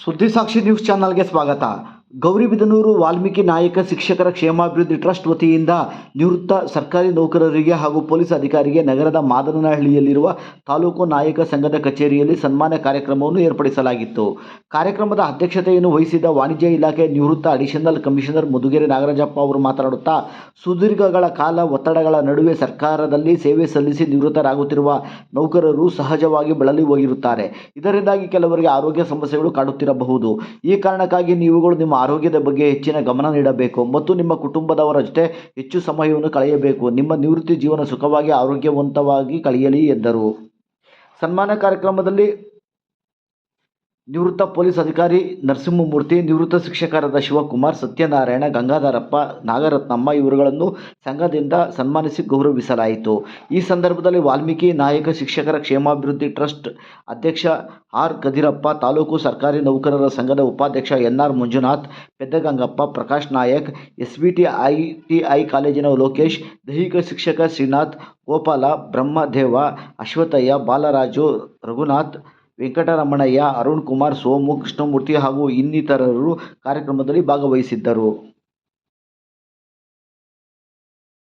ಸುದ್ದಿ ಸಾಕ್ಷಿ ನ್ಯೂಸ್ ಚಾನಲ್ಗೆ ಸ್ವಾಗತ. ಗೌರಿಬಿದನೂರು ವಾಲ್ಮೀಕಿ ನಾಯಕ ಶಿಕ್ಷಕರ ಕ್ಷೇಮಾಭಿವೃದ್ಧಿ ಟ್ರಸ್ಟ್ ವತಿಯಿಂದ ನಿವೃತ್ತ ಸರ್ಕಾರಿ ನೌಕರರಿಗೆ ಹಾಗೂ ಪೊಲೀಸ್ ಅಧಿಕಾರಿಗೆ ನಗರದ ಮಾದನಹಳ್ಳಿಯಲ್ಲಿರುವ ತಾಲೂಕು ನಾಯಕ ಸಂಘದ ಕಚೇರಿಯಲ್ಲಿ ಸನ್ಮಾನ ಕಾರ್ಯಕ್ರಮವನ್ನು ಏರ್ಪಡಿಸಲಾಗಿತ್ತು. ಕಾರ್ಯಕ್ರಮದ ಅಧ್ಯಕ್ಷತೆಯನ್ನು ವಹಿಸಿದ್ದ ವಾಣಿಜ್ಯ ಇಲಾಖೆ ನಿವೃತ್ತ ಅಡಿಷನಲ್ ಕಮಿಷನರ್ ಮುದುಗೆರೆ ನಾಗರಾಜಪ್ಪ ಅವರು ಮಾತನಾಡುತ್ತಾ, ಸುದೀರ್ಘಗಳ ಕಾಲ ಒತ್ತಡಗಳ ನಡುವೆ ಸರ್ಕಾರದಲ್ಲಿ ಸೇವೆ ಸಲ್ಲಿಸಿ ನಿವೃತ್ತರಾಗುತ್ತಿರುವ ನೌಕರರು ಸಹಜವಾಗಿ ಬಳಲಿ ಹೋಗಿರುತ್ತಾರೆ. ಇದರಿಂದಾಗಿ ಕೆಲವರಿಗೆ ಆರೋಗ್ಯ ಸಮಸ್ಯೆಗಳು ಕಾಡುತ್ತಿರಬಹುದು. ಈ ಕಾರಣಕ್ಕಾಗಿ ನೀವುಗಳು ನಿಮ್ಮ ಆರೋಗ್ಯದ ಬಗ್ಗೆ ಹೆಚ್ಚಿನ ಗಮನ ನೀಡಬೇಕು ಮತ್ತು ನಿಮ್ಮ ಕುಟುಂಬದವರ ಜೊತೆ ಹೆಚ್ಚು ಸಮಯವನ್ನು ಕಳೆಯಬೇಕು. ನಿಮ್ಮ ನಿವೃತ್ತಿ ಜೀವನ ಸುಖವಾಗಿ ಆರೋಗ್ಯವಂತವಾಗಿ ಕಳೆಯಲಿ ಎಂದರು. ಸನ್ಮಾನ ಕಾರ್ಯಕ್ರಮದಲ್ಲಿ ನಿವೃತ್ತ ಪೊಲೀಸ್ ಅಧಿಕಾರಿ ನರಸಿಂಹಮೂರ್ತಿ, ನಿವೃತ್ತ ಶಿಕ್ಷಕರಾದ ಶಿವಕುಮಾರ್, ಸತ್ಯನಾರಾಯಣ, ಗಂಗಾಧರಪ್ಪ, ನಾಗರತ್ನಮ್ಮ ಇವರುಗಳನ್ನು ಸಂಘದಿಂದ ಸನ್ಮಾನಿಸಿ ಗೌರವಿಸಲಾಯಿತು. ಈ ಸಂದರ್ಭದಲ್ಲಿ ವಾಲ್ಮೀಕಿ ನಾಯಕ ಶಿಕ್ಷಕರ ಕ್ಷೇಮಾಭಿವೃದ್ಧಿ ಟ್ರಸ್ಟ್ ಅಧ್ಯಕ್ಷ ಆರ್. ಕದಿರಪ್ಪ, ತಾಲೂಕು ಸರ್ಕಾರಿ ನೌಕರರ ಸಂಘದ ಉಪಾಧ್ಯಕ್ಷ ಎನ್.ಆರ್. ಮಂಜುನಾಥ್, ಪೆದ್ದಗಂಗಪ್ಪ, ಪ್ರಕಾಶ್ ನಾಯಕ್, ಎಸ್ಬಿಟಿ ಐಟಿಐ ಕಾಲೇಜಿನ ಲೋಕೇಶ್, ದೈಹಿಕ ಶಿಕ್ಷಕ ಶ್ರೀನಾಥ್, ಗೋಪಾಲ, ಬ್ರಹ್ಮದೇವ, ಅಶ್ವಥಯ್ಯ, ಬಾಲರಾಜು, ರಘುನಾಥ್, ವೆಂಕಟರಮಣಯ್ಯ, ಅರುಣ್ ಕುಮಾರ್, ಸೋಮು, ಕೃಷ್ಣಮೂರ್ತಿ ಹಾಗೂ ಇನ್ನಿತರರು ಕಾರ್ಯಕ್ರಮದಲ್ಲಿ ಭಾಗವಹಿಸಿದ್ದರು.